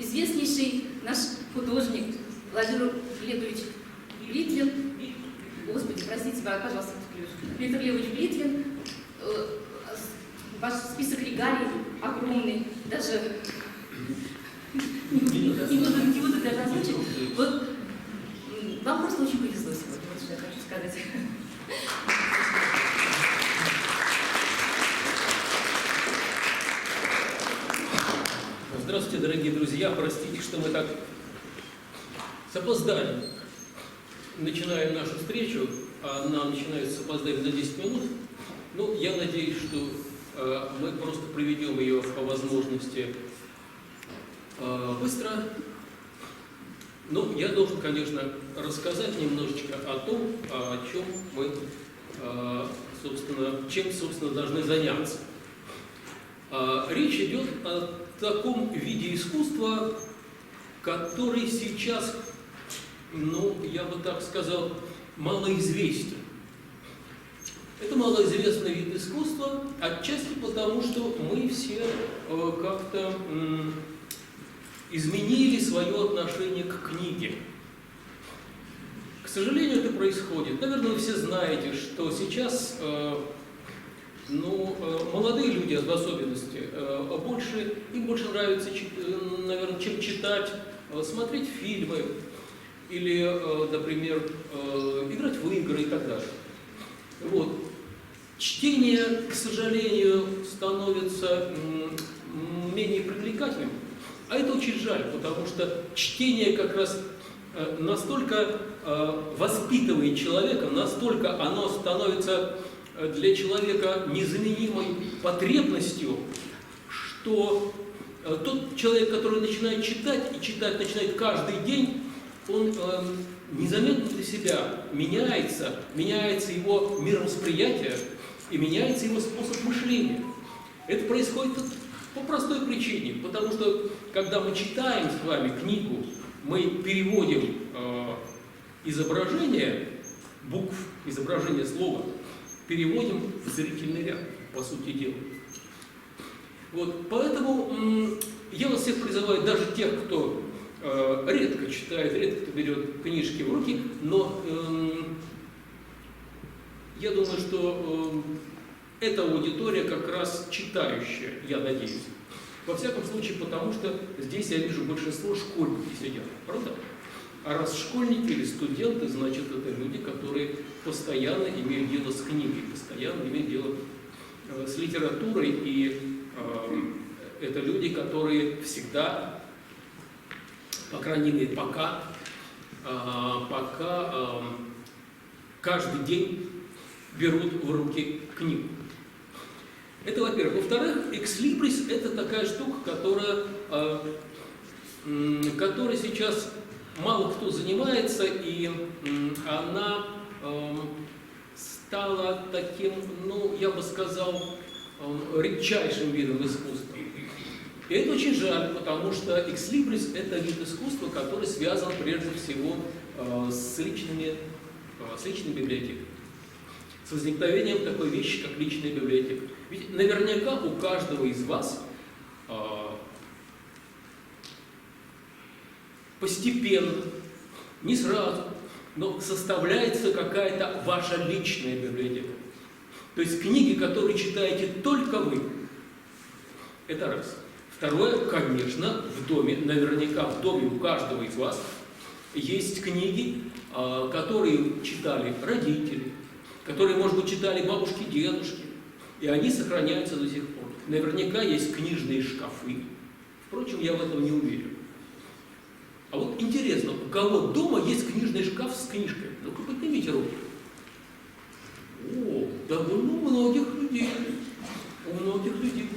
известнейший наш художник Владимир Глебович Литвин, господи, простите, пожалуйста, Виктор Глебович Литвин, ваш список регалий огромный, даже не буду даже озвучить. Вот вам просто очень повезло сегодня, вот что я хочу сказать. Здравствуйте, дорогие друзья. Простите, что мы так запоздали. Начинаем нашу встречу, а она начинается с опозданием на 10 минут. Ну, я надеюсь, что мы просто проведем ее по возможности быстро. Но я должен, конечно, рассказать немножечко о том, о чем мы, чем, собственно, должны заняться. Речь идет о таком виде искусства, который сейчас, ну, я бы так сказал, малоизвестен. Это малоизвестный вид искусства, отчасти потому, что мы все как-то изменили свое отношение к книге. К сожалению, это происходит. Наверное, вы все знаете, что сейчас молодые люди, в особенности, им больше нравится, наверное, чем читать, смотреть фильмы или, например, играть в игры и так далее. Вот. Чтение, к сожалению, становится менее привлекательным, а это очень жаль, потому что чтение как раз настолько воспитывает человека, настолько оно становится для человека незаменимой потребностью, что тот человек, который начинает читать, и читать начинает каждый день, он незаметно для себя меняется его мировосприятие и меняется его способ мышления. Это происходит по простой причине, потому что, когда мы читаем с вами книгу, мы переводим изображение букв, изображение слова, переводим в зрительный ряд, по сути дела. Вот, поэтому я вас всех призываю, даже тех, кто редко читает, редко кто берет книжки в руки, но я думаю, что эта аудитория как раз читающая, я надеюсь. Во всяком случае, потому что здесь я вижу большинство школьники сидят, правда? А раз школьники или студенты, значит, это люди, которые постоянно имеют дело с книгой, постоянно имеют дело с литературой, и это люди, которые всегда, по крайней мере, пока каждый день берут в руки книгу. Это, во-первых. Во-вторых, экслибрис – это такая штука, которой сейчас мало кто занимается, и она стала таким, я бы сказал, редчайшим видом искусства. И это очень жаль, потому что экслибрис – это вид искусства, который связан прежде всего с личными библиотеками, с возникновением такой вещи, как личная библиотека. Ведь наверняка у каждого из вас постепенно, не сразу, но составляется какая-то ваша личная библиотека. То есть книги, которые читаете только вы. Это раз. Второе, конечно, в доме, наверняка в доме у каждого из вас есть книги, которые читали родители, которые, может быть, читали бабушки, дедушки, и они сохраняются до сих пор. Наверняка есть книжные шкафы. Впрочем, я в этом не уверен. А вот интересно, у кого дома есть книжный шкаф с книжкой? Ну-ка, поднимите руки. О, довольно у многих людей. У многих людей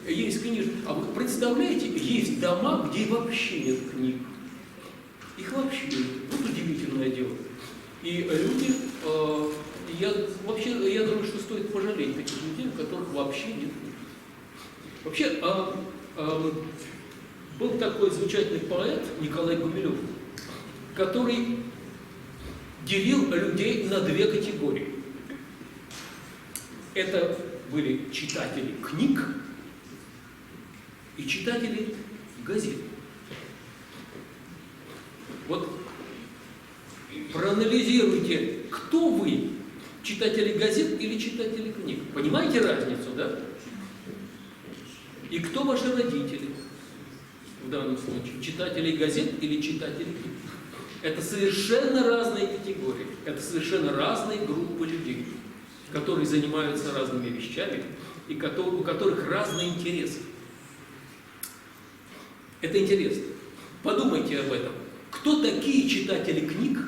есть книжки. А вы представляете, есть дома, где вообще нет книг. Их вообще нет. Вот удивительное дело. И люди, я думаю, что стоит пожалеть таких людей, у которых вообще нет книг. Вообще, был такой замечательный поэт Николай Гумилев, который делил людей на две категории. Это были читатели книг и читатели газет. проанализируйте, кто вы, читатели газет или читатели книг. Понимаете разницу, да? И кто ваши родители в данном случае? Читатели газет или читатели книг? Это совершенно разные категории, это совершенно разные группы людей, которые занимаются разными вещами и у которых разные интересы. Это интересно. Подумайте об этом. Кто такие читатели книг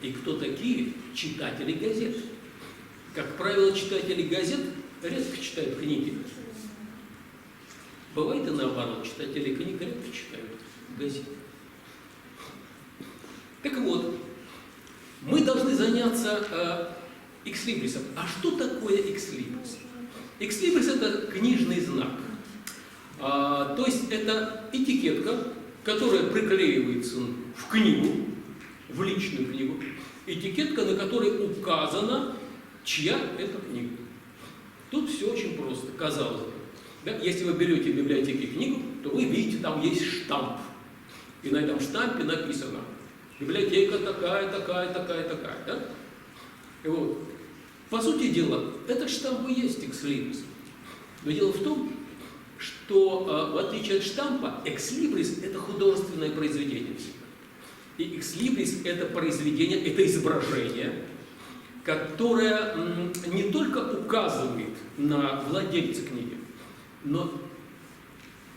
и кто такие читатели газет? Как правило, читатели газет редко читают книги. Бывает и наоборот, читатели книг редко читают газеты. Так вот, мы должны заняться экслибрисом. А что такое экслибрис? Экслибрис – это книжный знак. То есть это этикетка, которая приклеивается в книгу, в личную книгу. Этикетка, на которой указано, чья это книга. Тут все очень просто, казалось бы. Да? Если вы берете в библиотеке книгу, то вы видите, там есть штамп. И на этом штампе написано: библиотека такая, такая, такая, такая. Да? И вот. По сути дела, этот штамп и есть экслибрис. Но дело в том, что в отличие от штампа, экслибрис – это художественное произведение. И экслибрис – это произведение, это изображение, которое не только указывает на владельца книги, но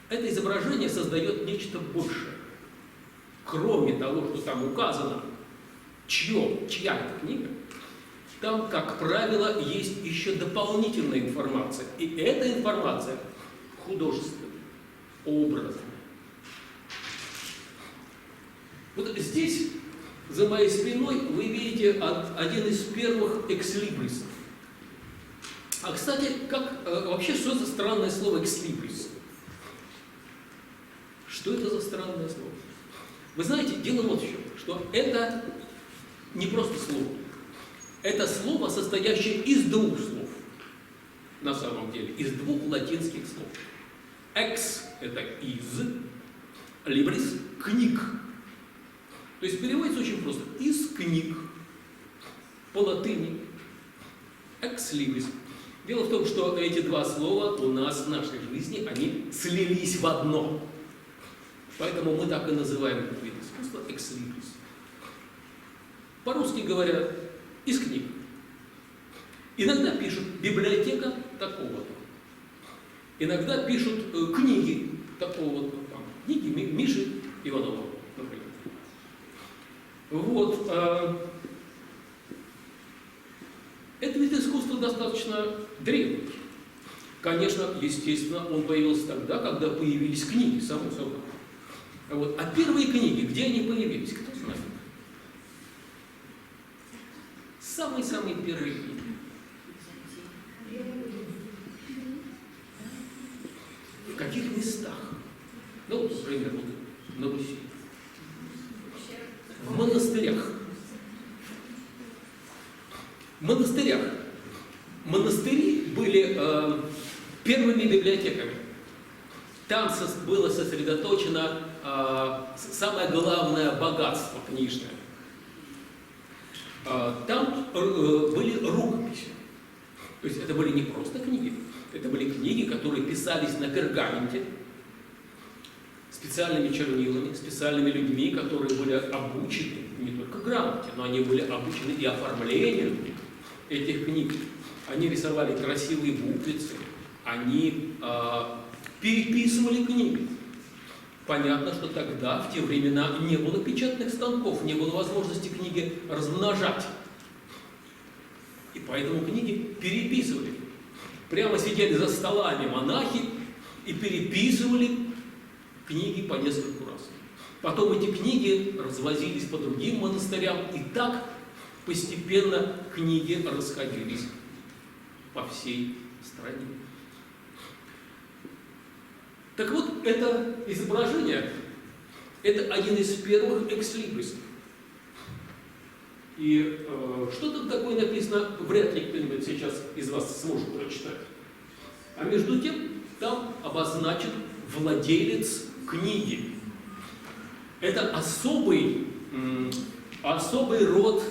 это изображение создает нечто большее. Кроме того, что там указано, чья это книга, там, как правило, есть еще дополнительная информация. И эта информация художественная, образная. Вот здесь, за моей спиной, вы видите один из первых экслибрисов. А, кстати, вообще, что за странное слово экслибрис? Что это за странное слово? Вы знаете, дело вот в чем, что это не просто слово. Это слово, состоящее из двух слов, на самом деле, из двух латинских слов. Ex – это из, libris – книг. То есть переводится очень просто. Из книг. По латыни. Ex libris. Дело в том, что эти два слова у нас в нашей жизни, они слились в одно. Поэтому мы так и называем этот вид искусства ex libris. По-русски говоря, из книг. Иногда пишут библиотека такого-то. Иногда пишут книги такого-то. Книги Миши Иванова, например. Вот. Этот вид искусства достаточно древний. Конечно, естественно, он появился тогда, когда появились книги, само собой. Вот. А первые книги, где они появились, кто знает? Самые-самые первые книги. В каких местах? Ну, например, вот на Руси. В монастырях. В монастырях. Монастыри были первыми библиотеками. Там было сосредоточено самое главное богатство книжное. Там были рукописи. То есть это были не просто книги, это были книги, которые писались на пергаменте, специальными чернилами, специальными людьми, которые были обучены не только грамоте, но они были обучены и оформлению этих книг. Они рисовали красивые буквицы, они переписывали книги. Понятно, что тогда, в те времена, не было печатных станков, не было возможности книги размножать. И поэтому книги переписывали. Прямо сидели за столами монахи и переписывали книги по нескольку раз. Потом эти книги развозились по другим монастырям, и так постепенно книги расходились по всей стране. Так вот, это изображение, это один из первых экслибрисов. И что там такое написано, вряд ли кто-нибудь сейчас из вас сможет прочитать. А между тем, там обозначен владелец книги. Это особый особый род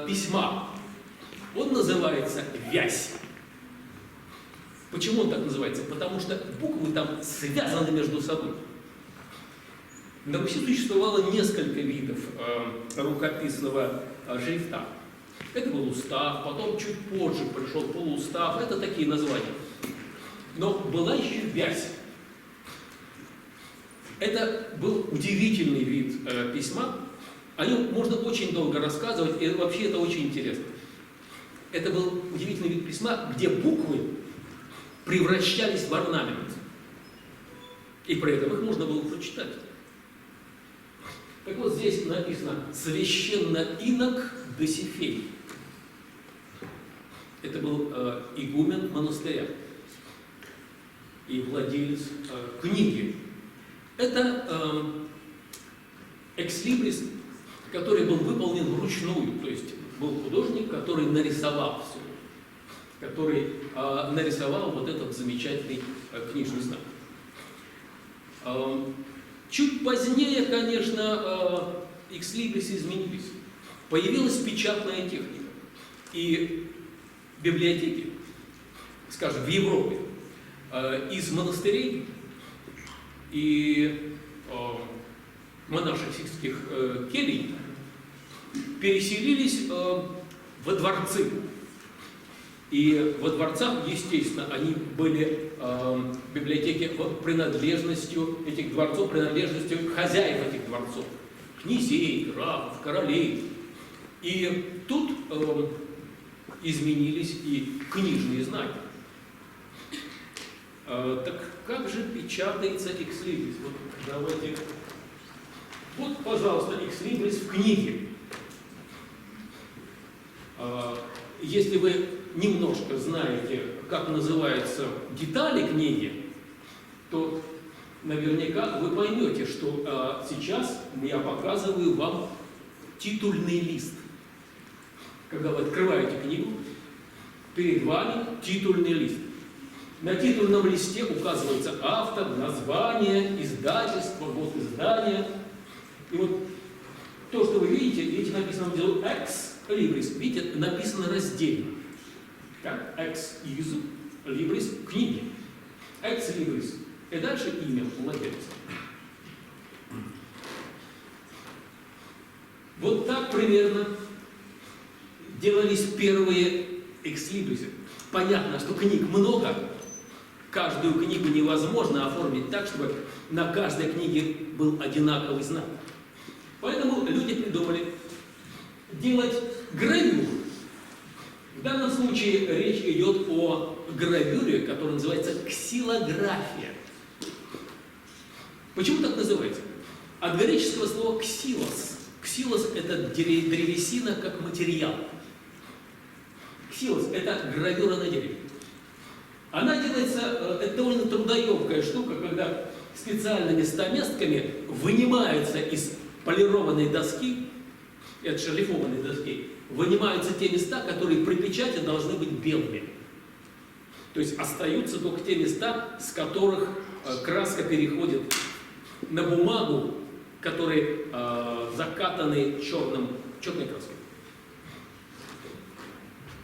письма. Он называется вязь. Почему он так называется? Потому что буквы там связаны между собой. На Руси существовало несколько видов рукописного шрифта. Это был устав, потом чуть позже пришел полуустав, это такие названия. Но была еще вязь. Это был удивительный вид письма. О нем можно очень долго рассказывать, и вообще это очень интересно. Это был удивительный вид письма, где буквы превращались в орнамент. И при этом их можно было прочитать. Так вот здесь написано «Священно инок Досифей». Это был игумен монастыря и владелец книги. Это экслибрис, который был выполнен вручную, то есть был художник, который нарисовал все, который нарисовал вот этот замечательный книжный знак. Чуть позднее, конечно, экслибрисы изменились. Появилась печатная техника. И библиотеки, скажем, в Европе, из монастырей и монашеских келий переселились во дворцы. И во дворцах, естественно, они были библиотеки принадлежностью этих дворцов, принадлежностью хозяев этих дворцов, князей, графов, королей. И тут изменились и книжные знаки. Так как же печатается экслибрис? Вот давайте. Вот, пожалуйста, экслибрис в книге. Если вы немножко знаете, как называются детали книги, то наверняка вы поймете, что сейчас я показываю вам титульный лист. Когда вы открываете книгу, перед вами титульный лист. На титульном листе указывается автор, название, издательство, год издания. И вот то, что вы видите написано внизу «Ex Libris». Видите, написано раздельно. Как «Ex из Libris» книги. «Ex Libris». И дальше имя владельца. Вот так примерно делались первые экслибрисы. Понятно, что книг много. Каждую книгу невозможно оформить так, чтобы на каждой книге был одинаковый знак. Поэтому люди придумали делать гравюру. В данном случае речь идет о гравюре, которая называется ксилография. Почему так называется? От греческого слова «ксилос». Ксилос – это древесина как материал. Ксилос – это гравюра на дереве. Она делается, это довольно трудоемкая штука, когда специальными стаместками вынимаются из полированной доски, от шлифованной доски, вынимаются те места, которые при печати должны быть белыми. То есть остаются только те места, с которых краска переходит на бумагу, которые закатаны черной краской.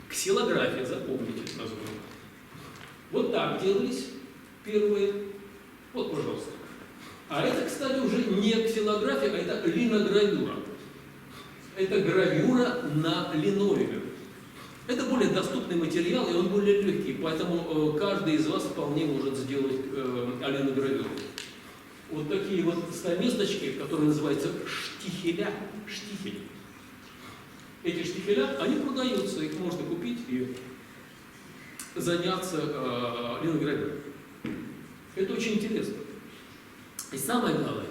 Ксилография, запомните название. Вот так делались первые. Вот, пожалуйста. А это, кстати, уже не ксилография, а это линогравюра. Это гравюра на линолеуме. Это более доступный материал, и он более легкий, поэтому каждый из вас вполне может сделать линогравюру. Вот такие вот стамесочки, которые называются штихеля, штихель. Эти штихеля, они продаются, их можно купить и заняться линогравюрой. Это очень интересно. И самое главное,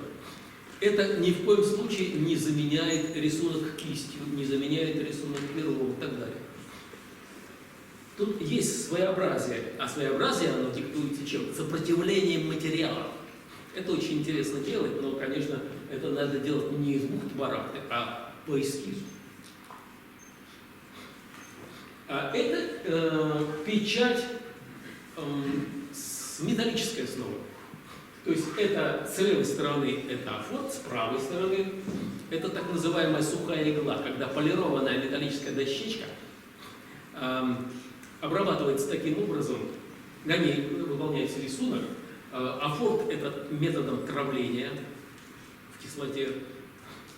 это ни в коем случае не заменяет рисунок кистью, не заменяет рисунок пером и так далее. Тут есть своеобразие, а своеобразие оно диктуется чем? Сопротивлением материала. Это очень интересно делать, но, конечно, это надо делать не из бухты-барахты, а по эскизу. Это печать с металлической основой. То есть это с левой стороны это афорт, с правой стороны это так называемая сухая игла, когда полированная металлическая дощечка обрабатывается таким образом, на ней выполняется рисунок. Афорт это методом травления в кислоте,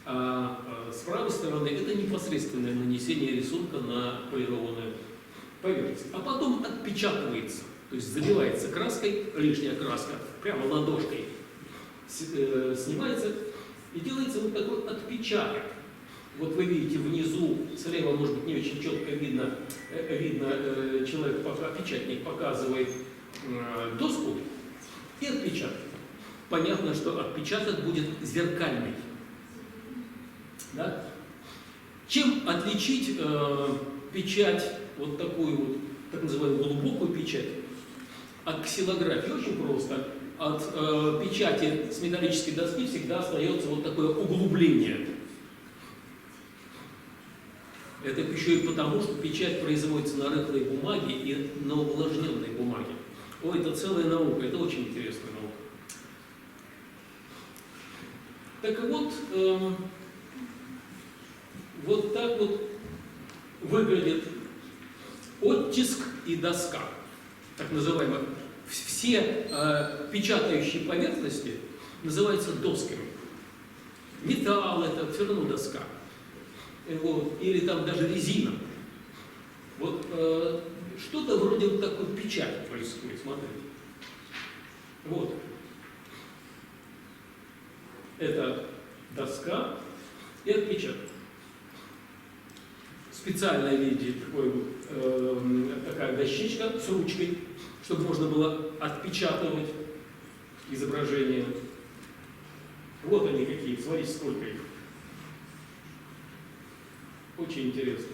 а с правой стороны это непосредственное нанесение рисунка на полированную поверхность. А потом отпечатывается, то есть забивается краской, лишняя краска прямо ладошкой снимается и делается вот такой отпечаток. Вот вы видите внизу, слева, может быть, не очень четко видно, человек, печатник показывает доску и отпечаток. Понятно, что отпечаток будет зеркальный. Да? Чем отличить печать, вот такую вот, так называемую глубокую печать, от ксилографии? Очень просто. От печати с металлической доски всегда остается вот такое углубление. Это еще и потому, что печать производится на рыхлой бумаге и на увлажненной бумаге. Ой, это целая наука, это очень интересная наука. Так вот, вот так вот выглядит оттиск и доска, так называемая. Все печатающие поверхности называются досками. Металл это все равно доска. Вот. Или там даже резина. Вот что-то вроде вот такой печати происходит, смотрите. Вот. Это доска и отпечаток. Специальная, видите, такая дощечка с ручкой, чтобы можно было отпечатывать изображения. Вот они какие, смотрите, сколько их. Очень интересно.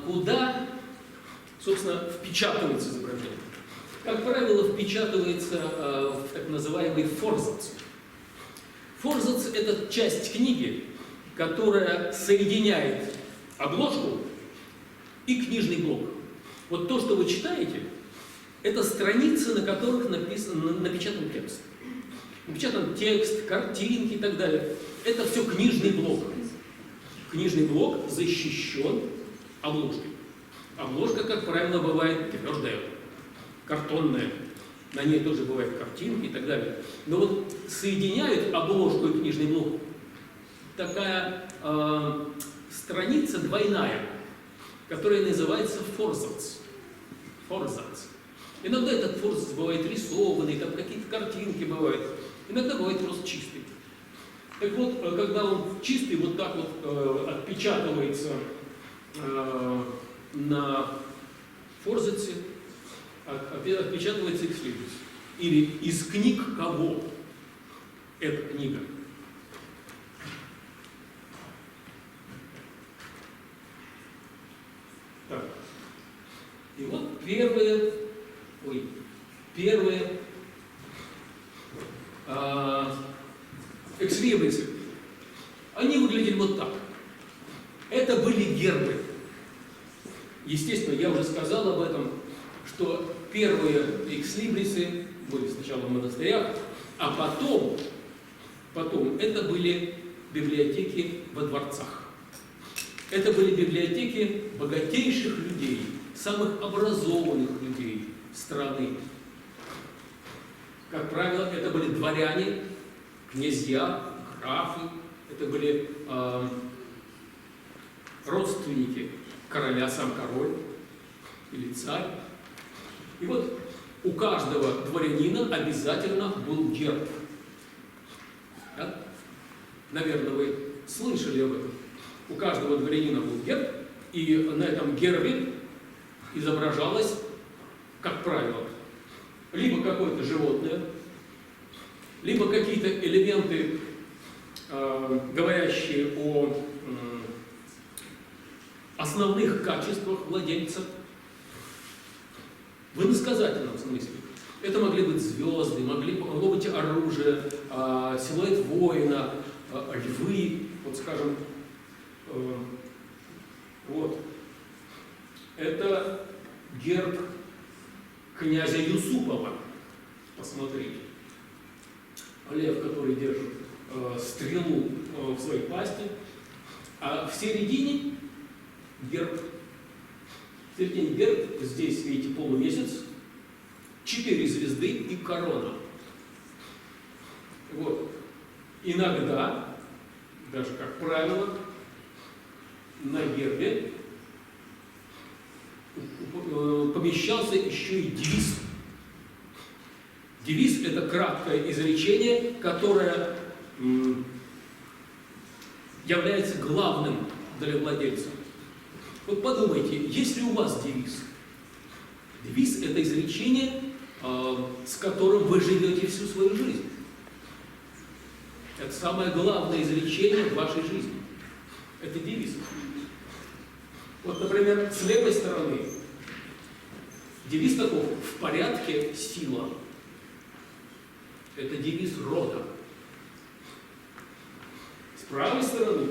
Куда, собственно, впечатывается изображение? Как правило, впечатывается в так называемый форзац. Форзац – это часть книги, которая соединяет обложку и книжный блок. Вот то, что вы читаете, это страницы, на которых напечатан текст. Напечатан текст, картинки и так далее. Это все книжный блок. Книжный блок защищен обложкой. Обложка, как правило, бывает твердая, картонная. На ней тоже бывают картинки и так далее. Но вот соединяют обложку и книжный блок такая страница двойная, которая называется форзац. Форзац. Иногда этот форзац бывает рисованный, там какие-то картинки бывают. Иногда бывает просто чистый. Так вот, когда он чистый, вот так вот отпечатывается на форзаце, отпечатывается экслибрис. Или из книг кого эта книга. Так. И вот первые экслибрисы. Они выглядели вот так. Это были гербы. Естественно, я уже сказал об этом, что первые экслибрисы были сначала в монастырях, а потом это были библиотеки во дворцах. Это были библиотеки богатейших людей, самых образованных людей страны. Как правило, это были дворяне, князья, графы, это были родственники короля, сам король или царь. И вот у каждого дворянина обязательно был герб. Да? Наверное, вы слышали об этом. У каждого дворянина был герб, и на этом гербе изображалось, как правило, либо какое-то животное, либо какие-то элементы, говорящие о основных качествах владельца, в иносказательном смысле. Это могли быть звезды, могло быть оружие, силуэт воина, львы, вот скажем, вот. Это герб князя Юсупова. посмотрите. Лев, который держит стрелу в своей пасти, а в середине герб. В середине герб, здесь, видите, полумесяц, 4 звезды и корона. Вот. Иногда, даже как правило, на гербе помещался еще и девиз. Девиз – это краткое изречение, которое является главным для владельца. Вот подумайте, есть ли у вас девиз? Девиз – это изречение, с которым вы живете всю свою жизнь. Это самое главное изречение в вашей жизни. Это девиз. Вот, например, с левой стороны девиз таков: в порядке сила. Это девиз рода. С правой стороны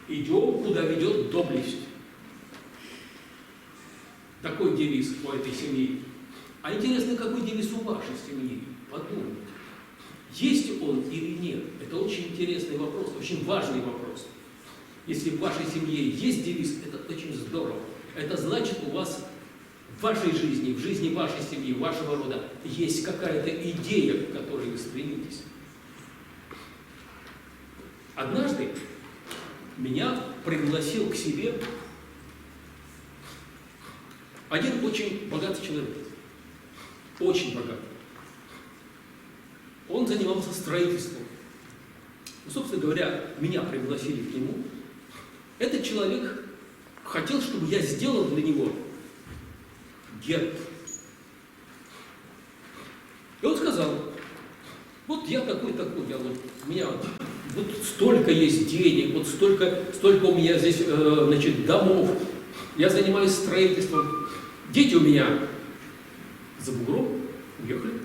идем, куда ведет доблесть. Такой девиз у этой семьи. А интересно, какой девиз у вашей семьи? Подумайте. Есть он или нет? Это очень интересный вопрос, очень важный вопрос. Если в вашей семье есть девиз, это очень здорово. Это значит, у вас в вашей жизни, в жизни вашей семьи, вашего рода есть какая-то идея, к которой вы стремитесь. Однажды меня пригласил к себе один очень богатый человек. Очень богатый. Он занимался строительством. Ну, собственно говоря, меня пригласили к нему. Этот человек хотел, чтобы я сделал для него герб. И он сказал: вот я такой-такой, у меня вот столько есть денег, вот столько у меня здесь, значит, домов, я занимаюсь строительством, дети у меня за бугром уехали.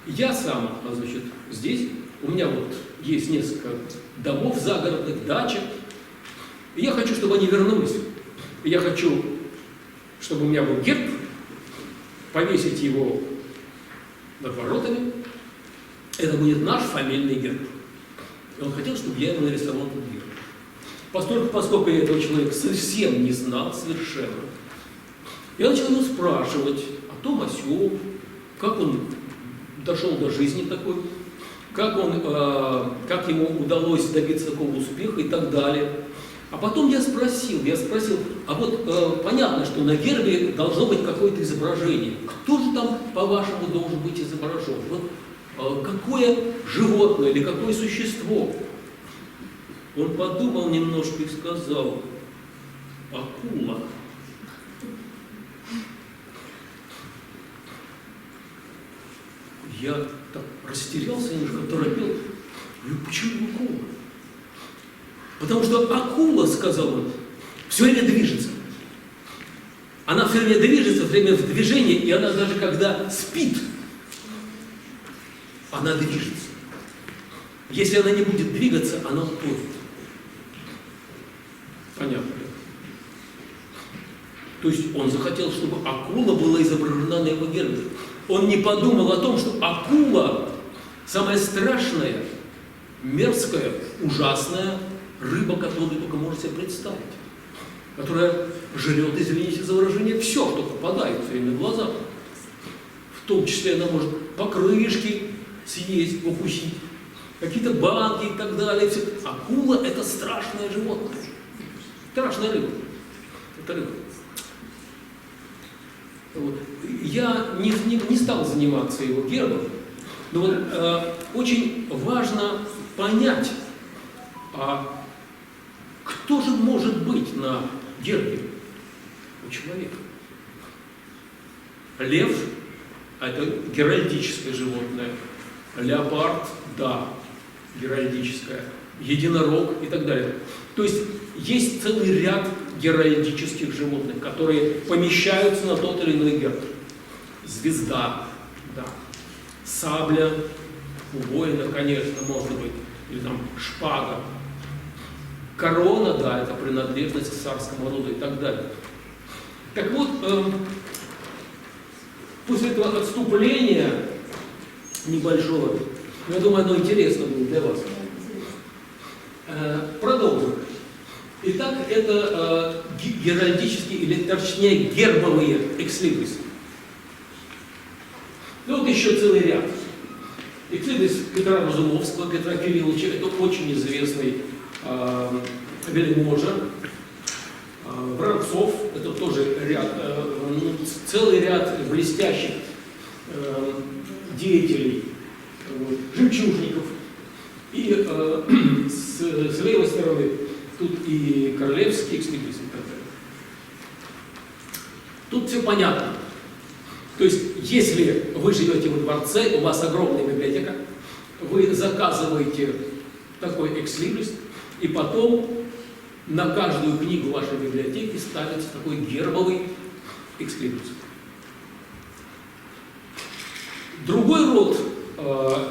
Я сам, значит, здесь, у меня вот есть несколько домов загородных, дачек, и я хочу, чтобы они вернулись. И я хочу, чтобы у меня был герб, повесить его над воротами. Это будет наш фамильный герб. И он хотел, чтобы я его нарисовал этот герб. Поскольку я этого человека совсем не знал, совершенно, я начал его спрашивать о том, о сём, как он дошел до жизни такой, как ему удалось добиться такого успеха и так далее. А потом я спросил, а вот понятно, что на гербе должно быть какое-то изображение. Кто же там, по-вашему, должен быть изображен? Вот, какое животное или какое существо? Он подумал немножко и сказал: акула. Я так растерялся, немножко торопел. Говорю: почему акула? Потому что акула, сказал он, все время движется. Она все время движется, все время в движении, и она даже когда спит, она движется. Если она не будет двигаться, она утонет. Понятно? То есть он захотел, чтобы акула была изображена на его гербе. Он не подумал о том, что акула самая страшная, мерзкая, ужасная рыба, которую только можно себе представить. Которая жрет, извините за выражение, все, что попадает все время в глаза. В том числе она может покрышки съесть, укусить, какие-то банки и так далее. Все. Акула – это страшное животное. Страшная рыба. Это рыба. Вот. Я не стал заниматься его гербом, но вот, очень важно понять, кто же может быть на гербе у человека. Лев – это геральдическое животное, леопард – да, геральдическое, единорог и так далее. То есть есть целый ряд геральдических животных, которые помещаются на тот или иной герб. Звезда, да. Сабля у воина, конечно, может быть, или там шпага. Корона, да, это принадлежность к царскому роду и так далее. Так вот, после этого отступления небольшого. Я думаю, оно интересно будет для вас. Продолжим. Итак, это геральдические, или точнее гербовые экслибрисы. Ну вот еще целый ряд. Экслибрис Петра Разумовского, Петра Кирилловича, это очень известный вельможа. Воронцов, это тоже ряд, целый ряд блестящих деятелей, жемчужников. И с левой стороны тут и королевские экслибрисы и так далее. Тут все понятно. То есть, если вы живете во дворце, у вас огромная библиотека, вы заказываете такой экслибрис, и потом на каждую книгу вашей библиотеки ставится такой гербовый экслибрис. Другой род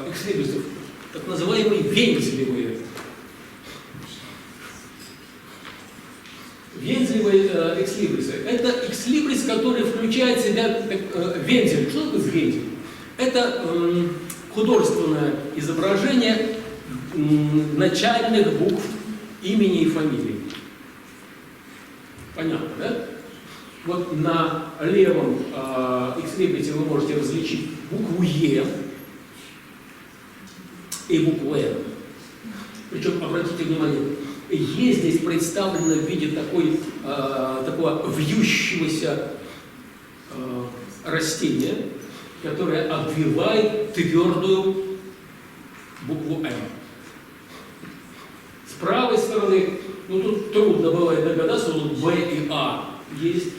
экслибрисов, так называемые вензелевые. Вензелевые экслибрисы. Это экслибрис, который включает в себя вензель. Что такое вензель? Это художественное изображение начальных букв имени и фамилии. Понятно, да? Вот на левом экслибрисе вы можете различить букву Е и букву Н. Причем, обратите внимание, Е здесь представлено в виде такого вьющегося растения, которое обвивает твердую букву М. С правой стороны, ну тут трудно бывает догадаться, тут Б и А есть,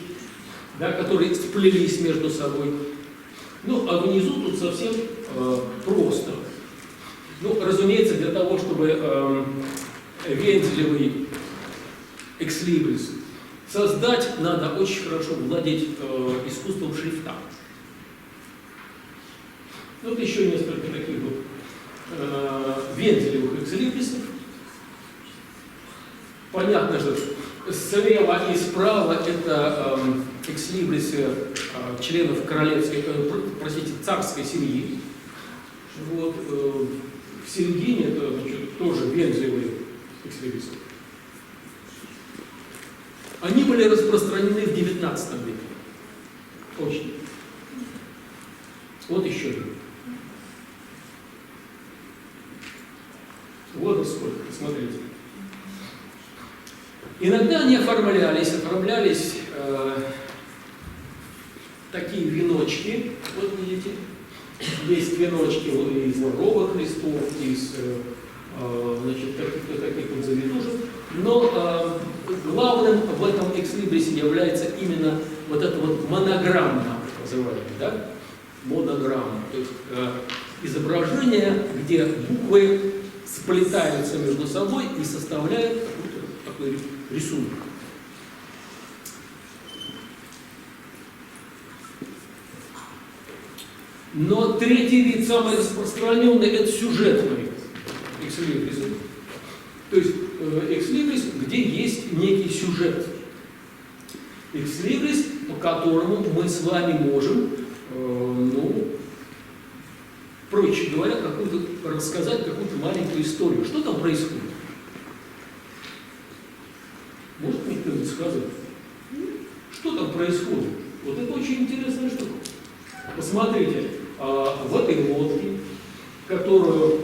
да, которые сплелись между собой. Ну, а внизу тут совсем просто. Ну, разумеется, для того, чтобы вензелевый экслибрис создать, надо очень хорошо владеть искусством шрифта. Вот еще несколько таких вот вензелевых экслибрисов. Понятно, что слева и справа это экслибрисы членов королевской, царской семьи. Вот, в середине это, значит, тоже вензелевые экслибрисы. Они были распространены в XIX веке. Очень. Вот еще один. Вот сколько, смотрите. Иногда они оформлялись такие веночки, вот видите, есть веночки из лавровых листов, из значит, каких-то таких вот завитушек, но главным в этом экслибрисе является именно вот эта вот монограмма, называемая, да? Монограмма, то есть изображение, где буквы сплетаются между собой и составляют такой рисунок. Но третий вид, самый распространенный, это сюжетный экслибрис. То есть экслибрис, где есть некий сюжет. Экслибрис, по которому мы с вами можем, проще говоря, рассказать какую-то маленькую историю. Что там происходит? Может мне кто-нибудь сказать? Что там происходит? Вот это очень интересная штука. Посмотрите, в этой лодке, которую,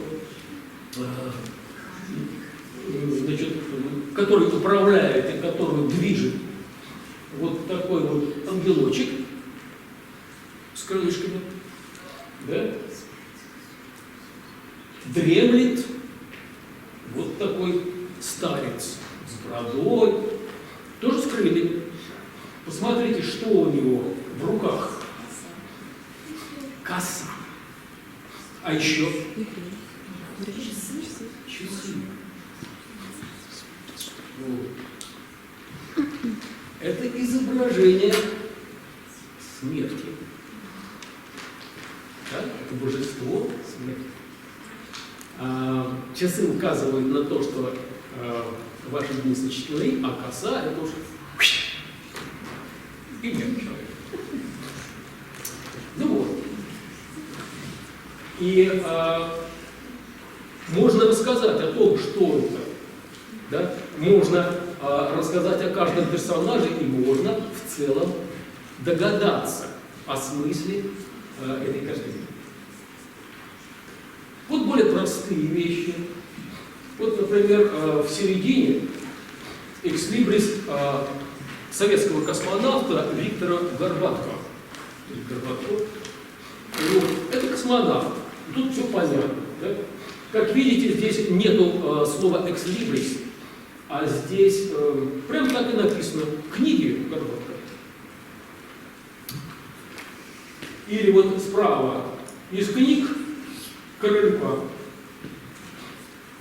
значит, которую управляет и которую движет вот такой вот ангелочек с крылышками, да? Дремлет вот такой старец с бородой, тоже с крыльями. Посмотрите, что у него в руках. Коса. А еще часы. Вот. Это изображение смерти. Да? Это божество смерти. Часы указывают на то, что ваши дни сочтены, а коса это уже и нет человека. Ну вот. И можно рассказать о том, что это. Да? Можно рассказать о каждом персонаже, и можно в целом догадаться о смысле этой картины. Вот более простые вещи. Вот, например, в середине экслибрис советского космонавта Виктора Горбаткова. Это космонавт. Тут все понятно. Да? Как видите, здесь нету слова экслибрис, а здесь прям так и написано в книге Горбаткова. Или вот справа из книг Крылька.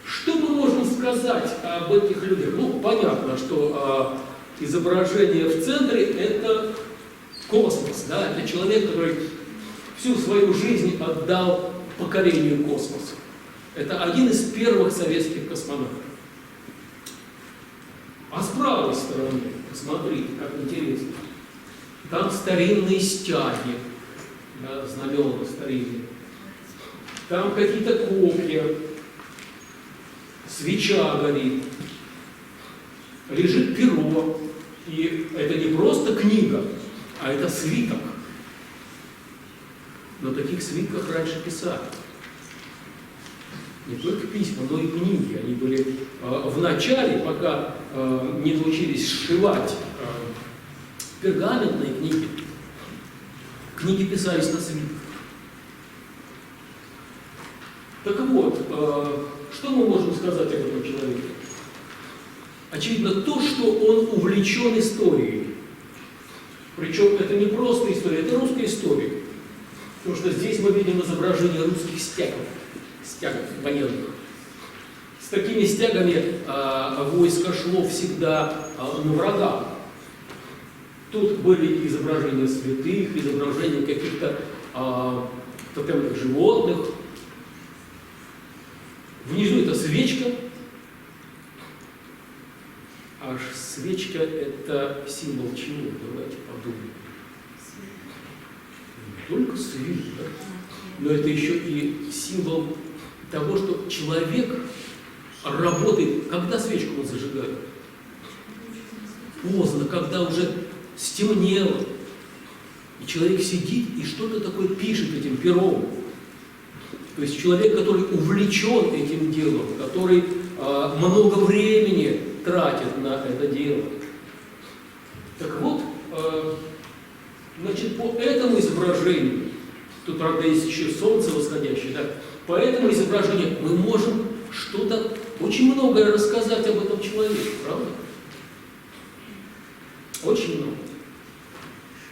Что мы можем сказать об этих людях? Ну, понятно, что изображение в центре – это космос, да? Это человек, который всю свою жизнь отдал покорению космоса. Это один из первых советских космонавтов. А с правой стороны, посмотрите, как интересно, там старинные стяги, да, знамена старинные. Там какие-то копья, свеча горит, лежит перо. И это не просто книга, а это свиток. На таких свитках раньше писали. Не только письма, но и книги. Они были в начале, пока не научились сшивать пергаментные книги. Книги писались на свитках. Так вот, что мы можем сказать об этом человеке? Очевидно то, что он увлечен историей. Причем это не просто история, это русская история. Потому что здесь мы видим изображение русских стягов военных. С такими стягами войско шло всегда на врага. Тут были изображения святых, изображения каких-то тотемных животных. Внизу это свечка. Аж свечка – это символ чего? Давайте подумаем. Не только свет, да? Но это еще и символ того, что человек работает. Когда свечку он зажигает? Поздно, когда уже стемнело. И человек сидит и что-то такое пишет этим пером. То есть человек, который увлечен этим делом, который много времени тратит на это дело. Так вот, значит, по этому изображению, тут, правда, есть еще солнце восходящее, да, по этому изображению мы можем что-то, очень многое рассказать об этом человеке, правда? Очень много.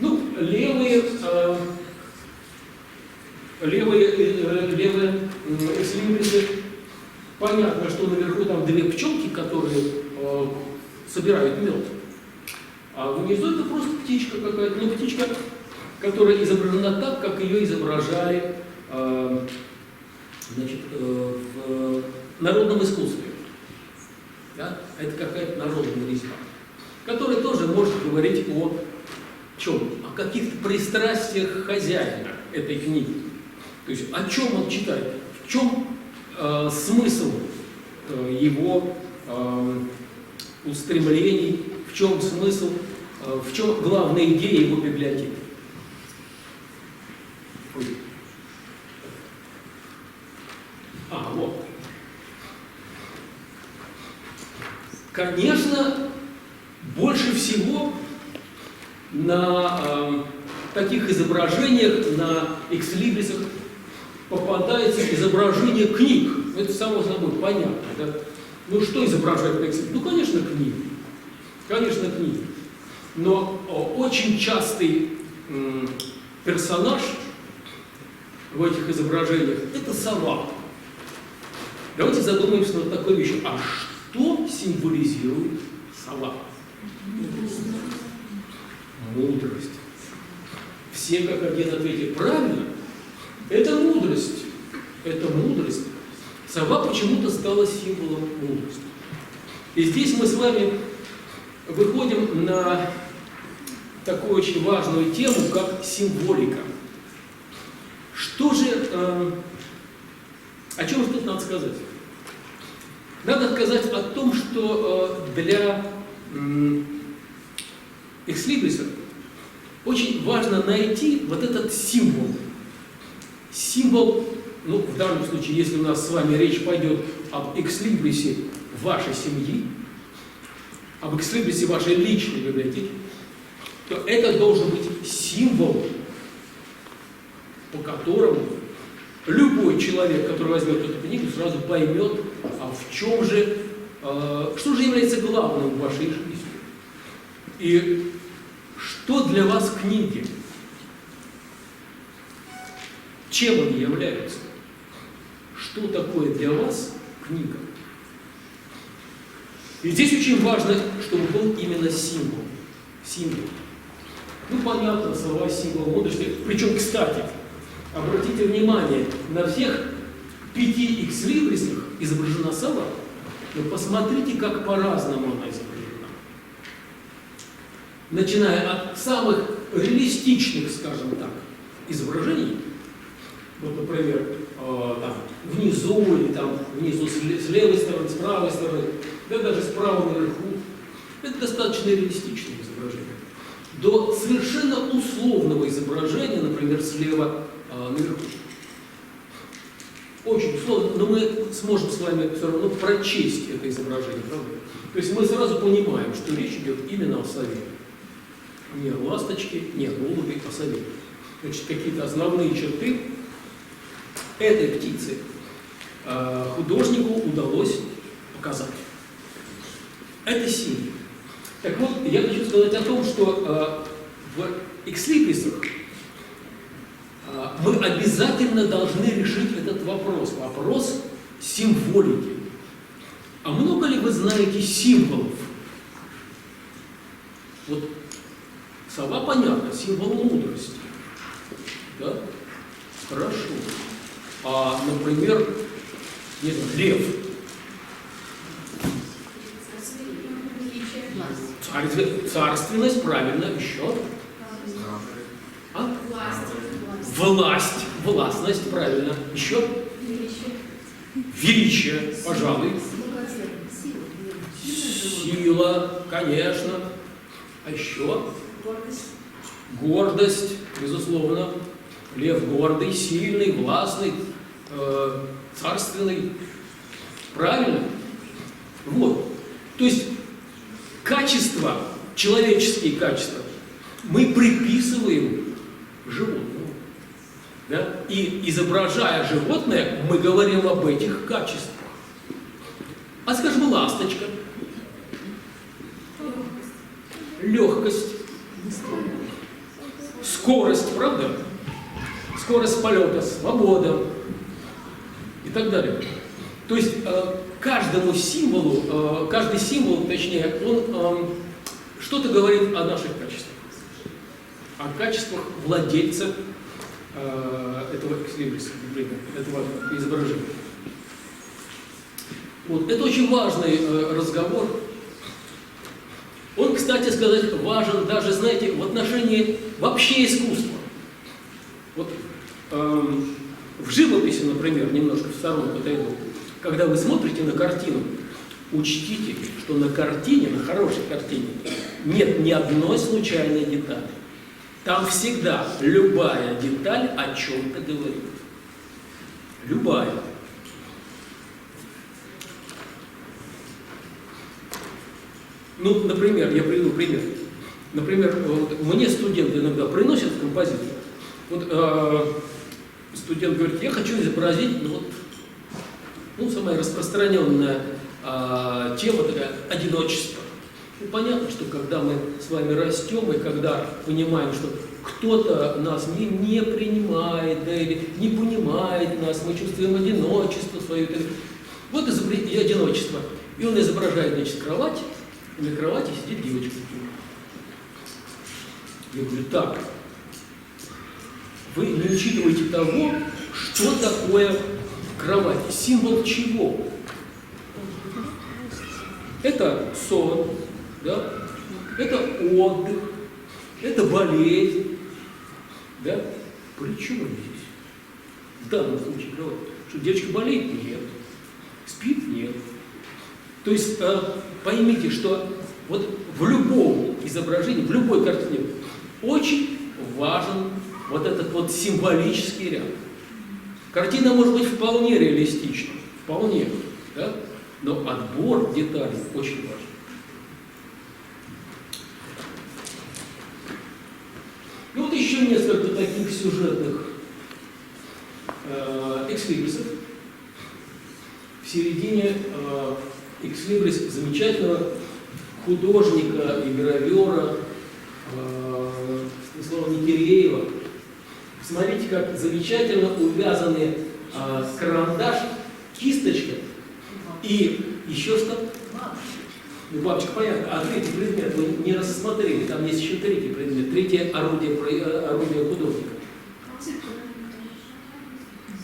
Ну, левые экслибрисы, понятно, что наверху там две пчелки, которые собирают мед. А внизу это просто птичка какая-то, ну, птичка, которая изображена так, как ее изображали значит, в народном искусстве. Да? Это какая-то народная резьба, которая тоже может говорить о чем? О каких-то пристрастиях хозяина этой книги. То есть о чем он читает, в чем смысл его устремлений, в чем смысл, в чем главная идея его библиотеки. Вот. Конечно, больше всего на таких изображениях, на экслибрисах попадается изображение книг. Это само собой понятно. Да? Ну что изображает на экслибрисах? Ну, конечно, книги. Конечно, книги. Но очень частый персонаж в этих изображениях – это сова. Давайте задумаемся над такой вещью. А что символизирует сова? Мудрость. Все как один ответили правильно. Это мудрость. Это мудрость. Сова почему-то стала символом мудрости. И здесь мы с вами выходим на такую очень важную тему, как символика. Что же О чем же тут надо сказать? Надо сказать о том, что для экслибриса очень важно найти вот этот символ. Символ, ну, в данном случае, если у нас с вами речь пойдет об экслибрисе вашей семьи, об экслибрисе вашей личной библиотеки, то это должен быть символ, по которому любой человек, который возьмет эту книгу, сразу поймет, а в чем же, что же является главным в вашей жизни. И что для вас книги? Чем они являются? Что такое для вас книга? И здесь очень важно, чтобы был именно символ. Символ. Ну, понятно, слова символ мудрости. Причем, кстати, обратите внимание, на всех 5 экслибрисах изображена сова, но посмотрите, как по-разному она изображена. Начиная от самых реалистичных, скажем так, изображений, вот, например, там, внизу или там внизу с левой стороны, с правой стороны, да даже справа наверху, это достаточно реалистичное изображение. До совершенно условного изображения, например, слева наверху. Очень условно, но мы сможем с вами все равно прочесть это изображение, правда? То есть мы сразу понимаем, что речь идет именно о сове. Не о ласточке, не о голубе, о сове. Значит, какие-то основные черты этой птицы художнику удалось показать. Это символ. Так вот, я хочу сказать о том, что в экслибрисах мы обязательно должны решить этот вопрос. Вопрос символики. А много ли вы знаете символов? Вот сова, понятно, символ мудрости. Да? Хорошо. А, например, не знаю, лев. Царственность, правильно, еще. А? Властность, правильно. Еще. Величие, пожалуй. Сила, конечно. А еще? Гордость, безусловно. Лев гордый, сильный, властный, царственный. Правильно? Вот. То есть качества, человеческие качества, мы приписываем животному. Да? И изображая животное, мы говорим об этих качествах. А скажем, ласточка. Легкость. Скорость, правда? Скорость полета, свобода и так далее. То есть каждому символу, каждый символ, точнее, он что-то говорит о наших качествах. О качествах владельца этого экслибриса, этого изображения. Вот. Это очень важный разговор. Он, кстати сказать, важен даже, знаете, в отношении вообще искусства. Вот в живописи, например, немножко в сторону отойду, когда вы смотрите на картину, учтите, что на картине, на хорошей картине, нет ни одной случайной детали. Там всегда любая деталь о чем-то говорит. Любая. Ну, например, я приведу пример. Например, вот мне студенты иногда приносят композицию. Вот студент говорит, я хочу изобразить, самая распространенная тема такая, одиночество. Ну, понятно, что когда мы с вами растем, и когда понимаем, что кто-то нас не принимает, да, или не понимает нас, мы чувствуем одиночество свое. Вот и одиночество. И он изображает, значит, кровать, и на кровати сидит девочка. Я говорю, так, вы не учитываете того, что такое кровать, символ чего? Это сон, да? Это отдых, это болезнь, да? При чем здесь? В данном случае кровать. Что девочка болеет? Нет. Спит? Нет. То есть поймите, что вот в любом изображении, в любой картине очень важен вот этот вот символический ряд. Картина может быть вполне реалистична, вполне, да? Но отбор деталей очень важен. И вот еще несколько таких сюжетных экслибрисов. В середине экслибрис замечательного художника и гравера Станислава Никиреева. Смотрите, как замечательно увязаны карандаш, кисточка и еще что? Ну, бабочка, понятно. А третий предмет вы не рассмотрели. Там есть еще третий предмет. Третье орудие художника.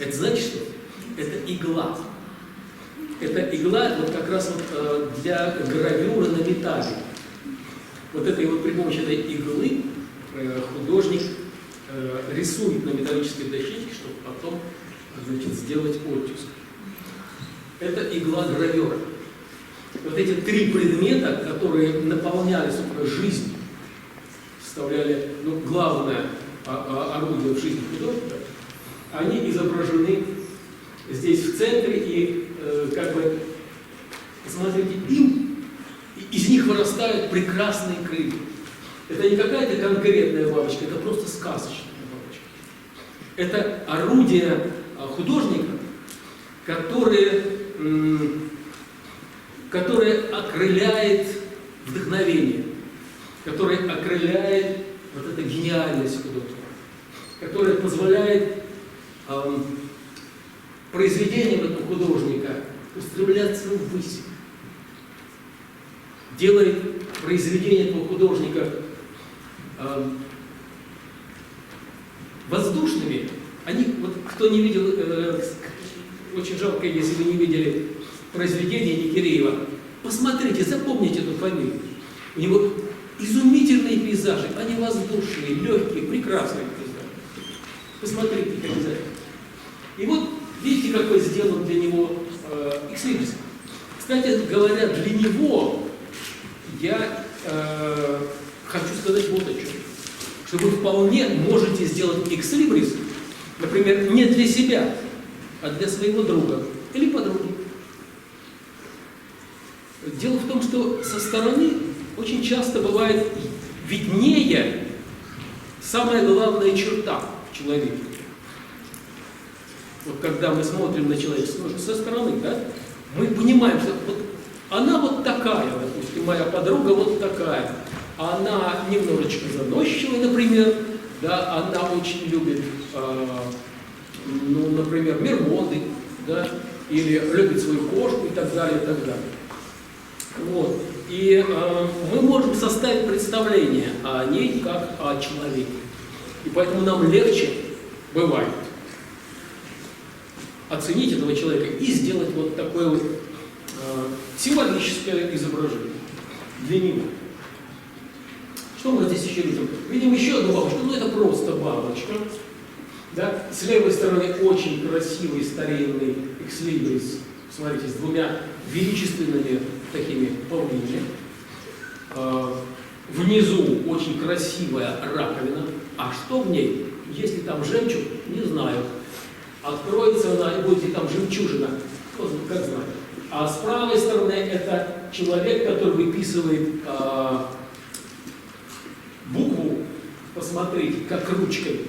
Это значит что? Это игла. Это игла вот как раз вот для гравюры на металле. Вот этой вот при помощи этой иглы художник рисует на металлической дощечке, чтобы потом, значит, сделать оттиск. Это игла гравера. Вот эти три предмета, которые наполняли, собственно, жизнь, составляли, ну, главное орудие в жизни художника, они изображены здесь в центре, и как бы, смотрите, из них вырастают прекрасные крылья. Это не какая-то конкретная бабочка, это просто сказочная бабочка. Это орудие художника, которое окрыляет вдохновение, которое окрыляет вот эту гениальность художника, которое позволяет произведениям этого художника устремляться ввысь, делает произведения этого художника воздушными. Они, вот кто не видел, очень жалко, если вы не видели произведения Никиреева, посмотрите, запомните эту фамилию. У него изумительные пейзажи, они воздушные, легкие, прекрасные пейзажи. Посмотрите, как обязательно. И вот видите, какой сделан для него экслибрис. Кстати говоря, для него я хочу сказать вот о чем. Что вы вполне можете сделать экслибрис, например, не для себя, а для своего друга или подруги. Дело в том, что со стороны очень часто бывает виднее самая главная черта в человеке. Вот когда мы смотрим на человека со стороны, да, мы понимаем, что вот она вот такая, допустим, моя подруга вот такая, она немножечко заносчивая, например, да, она очень любит, ну, например, мир-моды, да, или любит свою кошку и так далее, и так далее. Вот. И мы можем составить представление о ней как о человеке. И поэтому нам легче бывает оценить этого человека и сделать вот такое вот символическое изображение для него. Что мы здесь еще видим? Видим еще одну бабочку, ну это просто бабочка. Да? С левой стороны очень красивый старинный экслибрис, смотрите, с двумя величественными такими павлинами. Внизу очень красивая раковина. А что в ней? Если там жемчуг, не знаю. Откроется она, и будет ли там жемчужина, как знать. А с правой стороны это человек, который выписывает букву, посмотрите, как ручкой,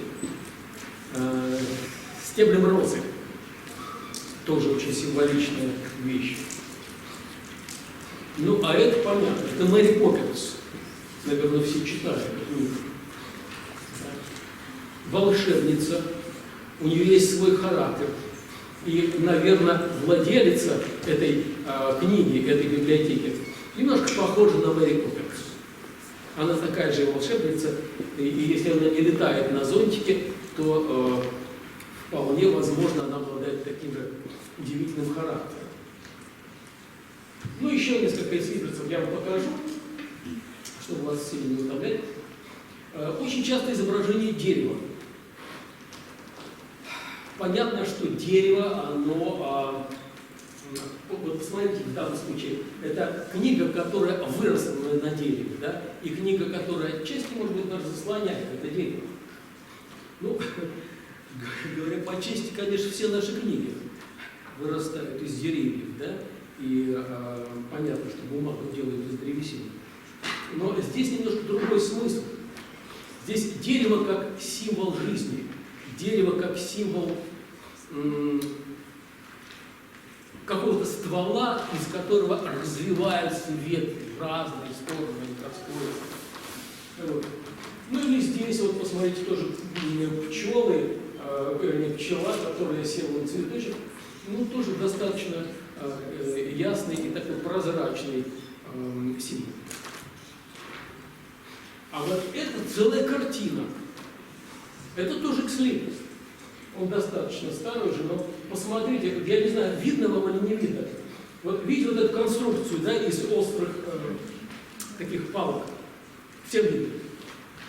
стеблем розы. Тоже очень символичная вещь. Ну, а это понятно, это Мэри Поппинс. Наверное, все читали эту книгу. Волшебница, у нее есть свой характер. И, наверное, владелица этой книги, этой библиотеки, немножко похожа на Мэри Поппинс. Она такая же волшебница, и если она не летает на зонтике, то вполне возможно она обладает таким же удивительным характером. Ну, еще несколько экслибрисов я вам покажу, чтобы вас сильно не утомлять. Очень часто изображение дерева. понятно, что дерево, оно, вот посмотрите, в данном случае, это книга, которая выросла на дереве, да, и книга, которая отчасти, может быть, даже заслоняет это дерево. Ну, говоря по чести, конечно, все наши книги вырастают из деревьев, да, и понятно, что бумагу делают из древесины. Но здесь немножко другой смысл. Здесь дерево как символ жизни, дерево как символ какого-то ствола, из которого развиваются ветви в разные стороны, вот. Ну или здесь, вот посмотрите, тоже пчелы, вернее, пчела, которая села на цветочек, ну тоже достаточно ясный и такой прозрачный символ. А вот это целая картина. Это тоже экслибрис. Он достаточно старый уже, но посмотрите, я не знаю, видно вам или не видно. Вот видите вот эту конструкцию, да, из острых таких палок. Всем видно.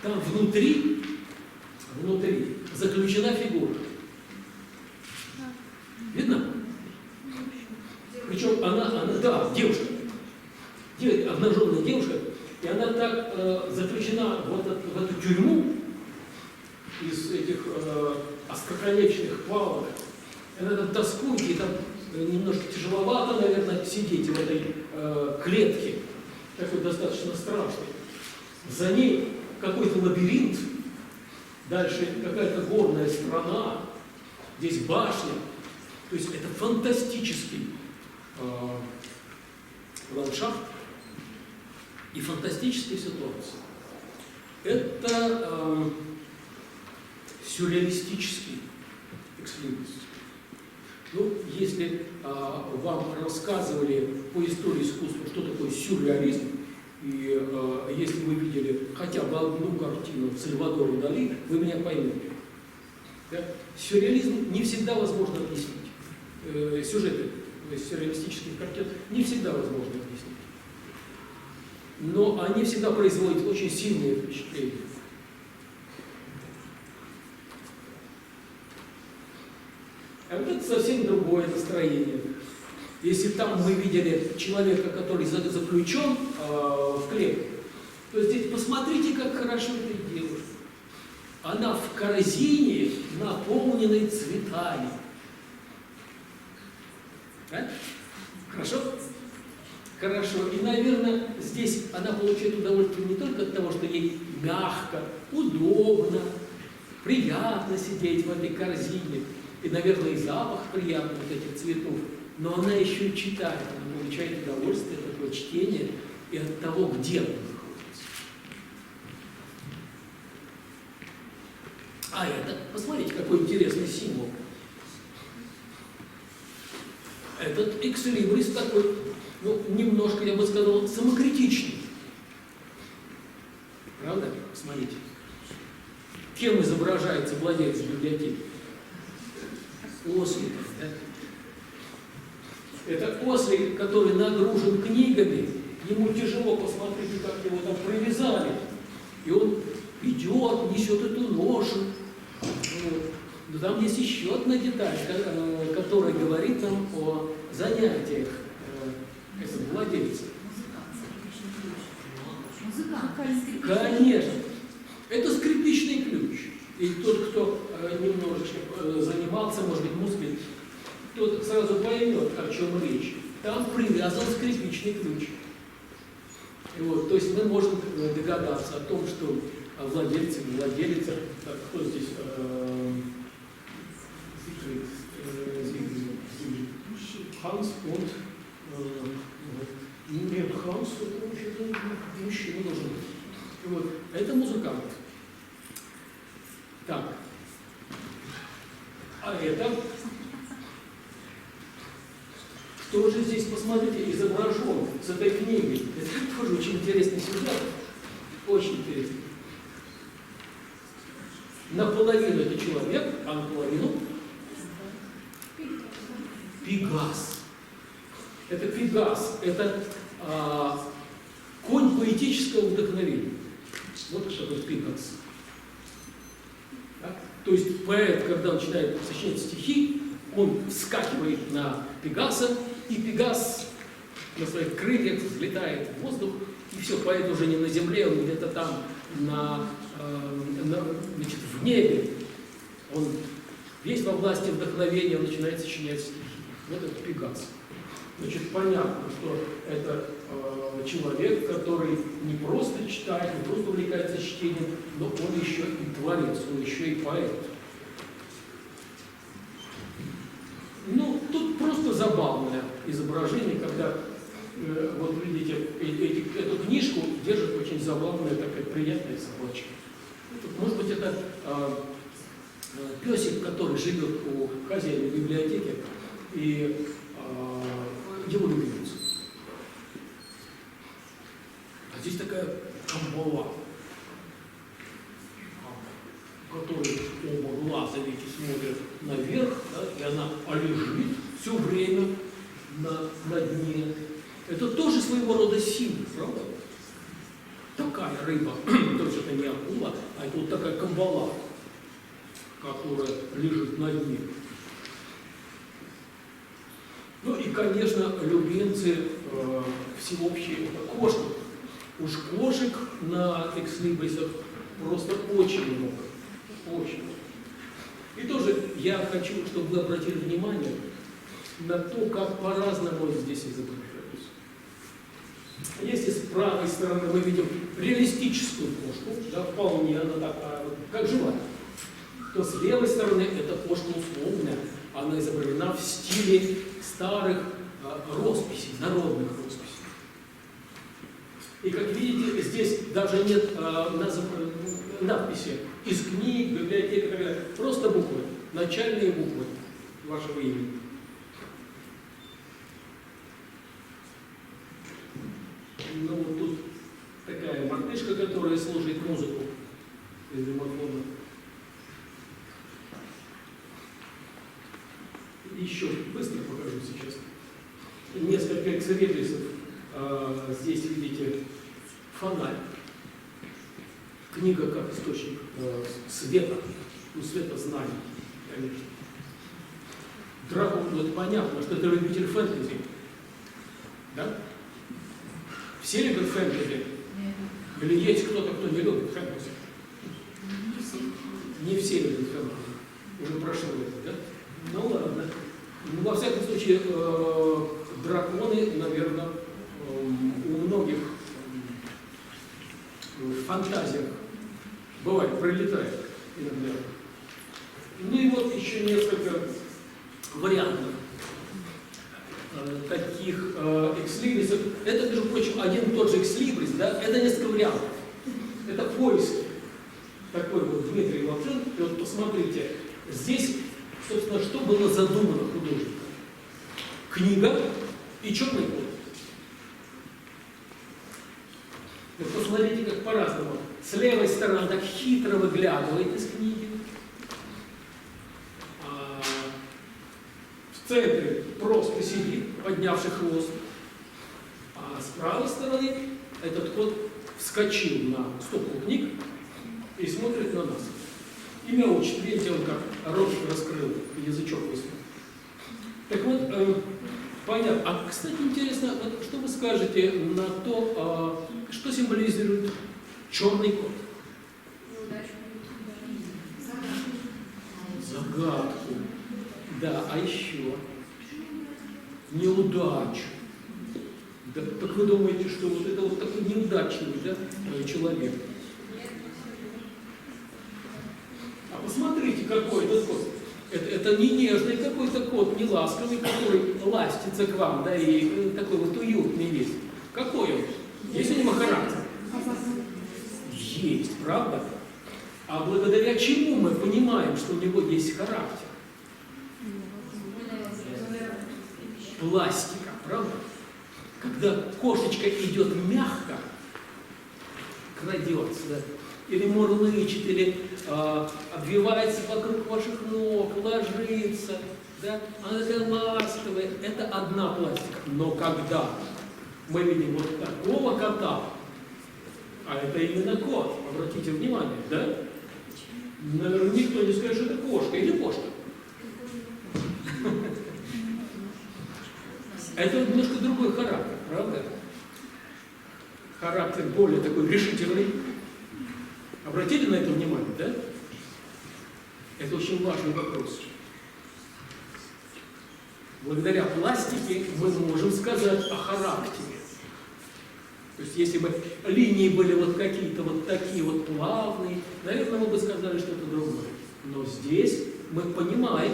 Там внутри заключена фигура. Видно? Причем она да, девушка. Обнаженная девушка. И она так заключена в эту тюрьму из этих остроконечных палок. Она там тоскует, и там немножко тяжеловато, наверное, сидеть в этой клетке, такой достаточно страшной. За ней какой-то лабиринт, дальше какая-то горная страна, здесь башня. То есть это фантастический ландшафт и фантастическая ситуация. Это сюрреалистический экслибрис. Ну, если вам рассказывали по истории искусства, что такое сюрреализм, и если вы видели хотя бы одну картину Сальвадора Дали, вы меня поймете. Да? Сюрреализм не всегда возможно объяснить. Сюжеты сюрреалистических картин не всегда возможно объяснить. Но они всегда производят очень сильное впечатление. А вот это совсем другое настроение. Если там мы видели человека, который заключен в клетку, то здесь посмотрите, как хорошо эта девушка. Она в корзине, наполненной цветами. А? Хорошо? Хорошо. И, наверное, здесь она получает удовольствие не только от того, что ей мягко, удобно, приятно сидеть в этой корзине, и, наверное, и запах приятный вот этих цветов, но она еще и читает, она получает удовольствие от этого чтения и от того, где она находится. А это, посмотрите, какой интересный символ. Этот экслибрис такой, ну, немножко, я бы сказал, самокритичный. Правда? Посмотрите. Кем изображается владелец библиотеки? Ослик. Да? Это ослик, который нагружен книгами. Ему тяжело, посмотрите, как его там привязали. И он идет, несет эту ношу. Вот. Но там есть еще одна деталь, которая говорит нам о занятиях этого владельца. Конечно. Это скрипичный ключ. И тот, кто немножечко занимался, может быть, музыкой, тот сразу поймет, о чем речь. Там привязан скрипичный ключ. И вот, то есть мы можем догадаться о том, что владельцы, так, кто здесь? Ханс und нет, Ханс, это мужчина должен быть. И вот, это музыкант. Так. А это кто же здесь, посмотрите, изображен с этой книгой? Это тоже очень интересный сюжет. Очень интересный. Наполовину это человек, а наполовину Пегас. Это Пегас, это конь поэтического вдохновения. Вот что такое Пегас. Так? То есть поэт, когда начинает сочинять стихи, он вскакивает на Пегаса, и Пегас на своих крыльях взлетает в воздух, и все, поэт уже не на земле, он где-то там значит, в небе. Он весь во власти вдохновения, он начинает сочинять стихи. Вот это Пегас. Значит, понятно, что это человек, который не просто читает, не просто увлекается чтением, но он еще и творец, он еще и поэт. Ну, тут просто забавное изображение, когда вот видите, эту книжку держит очень забавная, такая приятная собачка. Может быть, это песик, который живет у хозяина библиотеки, и его любимец. А здесь такая камбала, который оба глаза, видите, смотрят наверх, да, и она лежит все время на дне. Это тоже своего рода символ, правда? Такая рыба, то есть это не акула, а это вот такая камбала, которая лежит на дне. Ну и, конечно, любимцы всеобщие это кошки. Уж кошек на экслибрисах просто очень много. Очень много. И тоже я хочу, чтобы вы обратили внимание на то, как по-разному здесь изображаются. Если с правой стороны мы видим реалистическую кошку, да, вполне она такая, как живая, то с левой стороны эта кошка условная, она изображена в стиле старых росписей, народных росписей. И как видите, здесь даже нет надписи из книг, библиотек и так далее. Просто буквы, начальные буквы вашего имени. Ну вот тут такая мартышка, которая слушает музыку из граммофона. Еще быстро покажу сейчас. Несколько экслибрисов. Здесь видите фонарь. Книга как источник света, ну, света знаний, конечно. Дракон, вот понятно, что это любитель фэнтези. Да? Все любят фэнтези? Или есть кто-то, кто не любит фэнтези? Не все любят фэнтези. Уже прошло это, да? Ну ладно. Ну, во всяком случае, драконы, наверное, у многих в фантазиях бывает, пролетает иногда. Ну и вот еще несколько вариантов таких экслибрисов. Это, между прочим, один и тот же экслибрис, да? Это несколько вариантов. Это поиск. Такой вот Дмитрий Лапшин. И вот посмотрите, здесь, собственно, что было задумано художником? Книга и черный кот. Вот посмотрите, как по-разному. С левой стороны так хитро выглядывает из книги. В центре просто сидит, поднявший хвост. А с правой стороны этот кот вскочил на стопку книг и смотрит на нас. И мяучит. Видите, он как ротик раскрыл, язычок высунул. Так вот, понятно. А, кстати, интересно, вот что вы скажете на то, что символизирует черный кот? Загадку. Да, а еще неудачу. Да, так вы думаете, что вот это вот такой неудачный, да, человек? А посмотрите, какой этот кот. Это не нежный какой-то кот, не ласковый, который ластится к вам, да, и такой вот уютный весь. Какой он? Есть у него характер? Есть, правда? А благодаря чему мы понимаем, что у него есть характер? Пластика, правда? Когда кошечка идет мягко, крадется, да, или мурлычет, или обвивается вокруг ваших ног, ложится, да, она такая ласковая, это одна пластика. Но когда мы видим вот такого кота, а это именно кот, обратите внимание, да? Наверное, никто не скажет, что это кошка или кошка. Это немножко другой характер, правда? Характер более такой решительный. Обратили на это внимание, да? Это очень важный вопрос. Благодаря пластике мы можем сказать о характере. То есть, если бы линии были вот какие-то вот такие вот плавные, наверное, мы бы сказали что-то другое. Но здесь мы понимаем,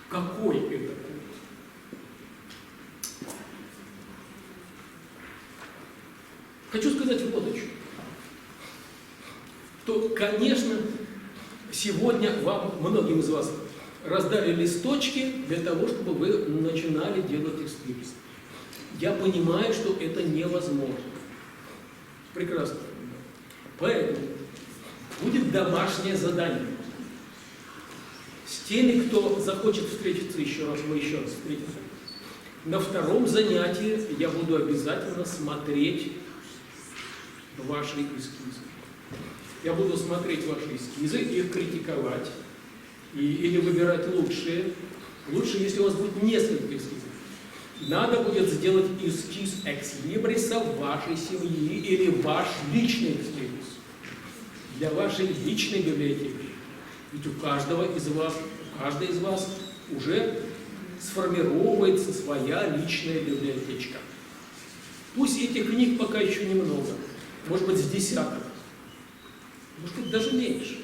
какой это культ. Хочу сказать вот о чем. Что, конечно, сегодня вам, многим из вас, раздали листочки для того, чтобы вы начинали делать экскурсии. Я понимаю, что это невозможно. Прекрасно. Поэтому будет домашнее задание. С теми, кто захочет встретиться еще раз, мы еще раз встретимся. На втором занятии я буду обязательно смотреть ваши эскизы. Я буду смотреть ваши эскизы, их критиковать или выбирать лучшие. Лучше, если у вас будет несколько эскизов. Надо будет сделать эскиз экслибриса вашей семьи или ваш личный экслибрис для вашей личной библиотеки. Ведь у каждого из вас, каждый из вас уже сформировывается своя личная библиотечка. Пусть этих книг пока еще немного, может быть, с десяток, может быть, даже меньше.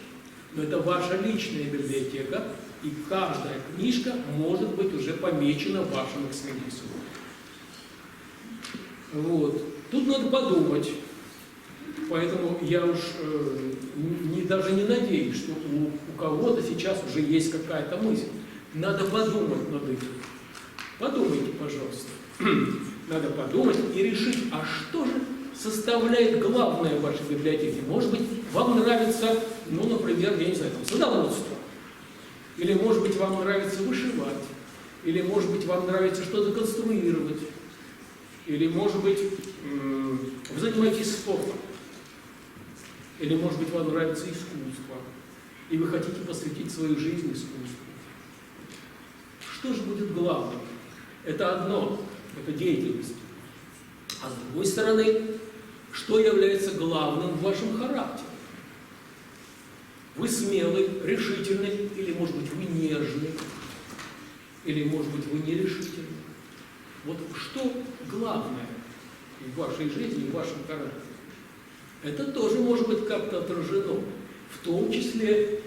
Но это ваша личная библиотека, и каждая книжка может быть уже помечена вашим экслибрисом. Вот. Тут надо подумать. Поэтому я уж даже не надеюсь, что у кого-то сейчас уже есть какая-то мысль. Надо подумать над этим. Подумайте, пожалуйста. Надо подумать и решить, а что же составляет главное в вашей библиотеке. Может быть, вам нравится, ну, например, я не знаю, там, садоводство. Или, может быть, вам нравится вышивать. Или, может быть, вам нравится что-то конструировать. Или, может быть, вы занимаетесь спортом. Или, может быть, вам нравится искусство. И вы хотите посвятить свою жизнь искусству. Что же будет главным? Это одно, это деятельность. А с другой стороны, что является главным в вашем характере? Вы смелый, решительный, или, может быть, вы нежный, или, может быть, вы нерешительный. Вот что главное в вашей жизни, в вашем характере? Это тоже может быть как-то отражено, в том числе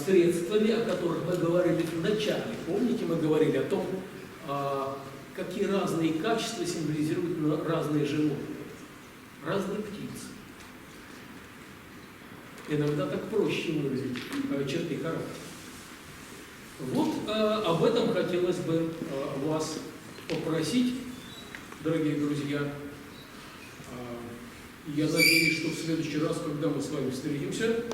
средствами, о которых мы говорили в начале. Помните, мы говорили о том, какие разные качества символизируют разные животные, разные птицы. Иногда так проще выразить черты характера. Вот об этом хотелось бы вас попросить, дорогие друзья. Я надеюсь, что в следующий раз, когда мы с вами встретимся,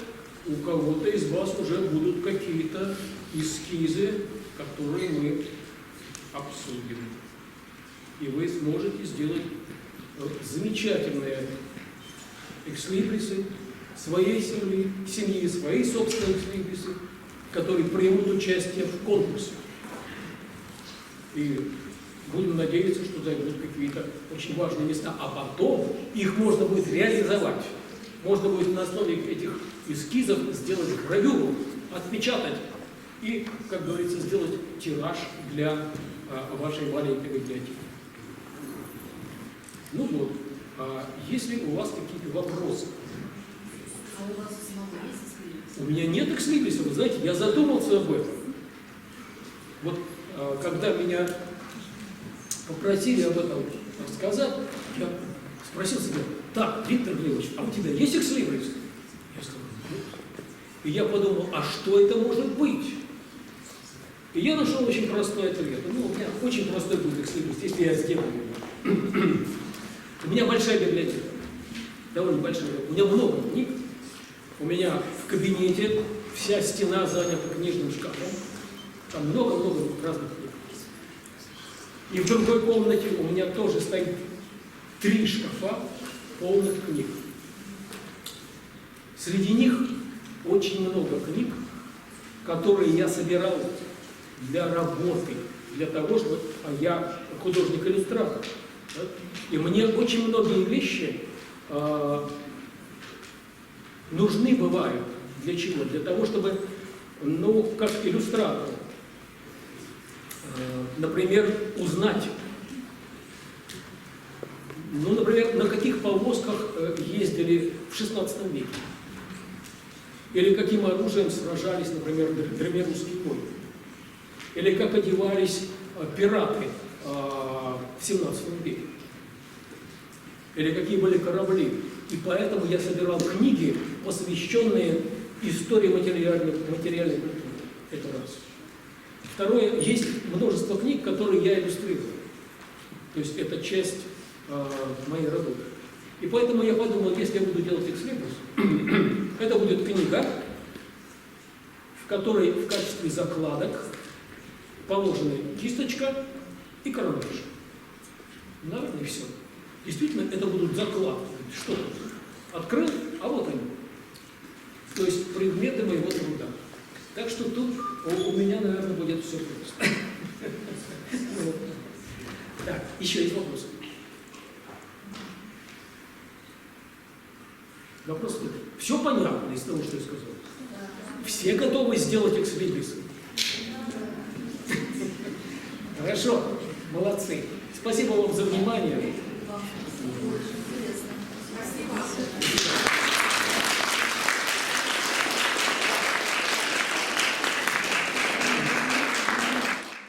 у кого-то из вас уже будут какие-то эскизы, которые мы обсудим. И вы сможете сделать замечательные экслибрисы своей семьи, свои собственные экслибрисы, которые примут участие в конкурсе. И будем надеяться, что займут какие-то очень важные места, а потом их можно будет реализовать. Можно будет на основе этих эскизов сделать гравюру, отпечатать и, как говорится, сделать тираж для вашей маленькой библиотеки. Ну вот, если у вас какие-то вопросы. А у вас самого есть экслибрис? У меня нет экслибриса, вы знаете, я задумался об этом. Вот когда меня попросили об этом рассказать, я спросил себя: так, Виктор Глебович, а у тебя есть экслибрис? Я сказал: нет. И я подумал, а что это может быть? И я нашел очень простой ответ. Ну, у меня очень простой будет экслибрис, если я сделаю его. У меня большая библиотека, довольно большая. У меня много книг. У меня в кабинете вся стена занята книжным шкафом. Там много-много разных книг. И в другой комнате у меня тоже стоит 3 шкафа полных книг. Среди них очень много книг, которые я собирал для работы, для того, чтобы... А я художник-иллюстратор. Да? И мне очень многие вещи нужны бывают. Для чего? Для того, чтобы, ну, как иллюстратор, например, узнать, ну, например, на каких повозках ездили в 16 веке. Или каким оружием сражались, например, древнерусские воины. Или как одевались пираты в 17 веке. Или какие были корабли. И поэтому я собирал книги, посвященные истории материальной культуры. Это раз. Второе, есть множество книг, которые я иллюстрирую. То есть это часть моей работы. И поэтому я подумал, если я буду делать экслибрус, это будет книга, в которой в качестве закладок положены кисточка и карандаш. Наверное, и все. Действительно, это будут закладки. Что тут? Открыл, а вот они. То есть предметы моего труда. Так что тут у меня, наверное, будет все просто. Так, еще есть вопросы? Вопрос нет. Все понятно из того, что я сказал? Все готовы сделать экслибрис? Хорошо, молодцы. Спасибо вам за внимание.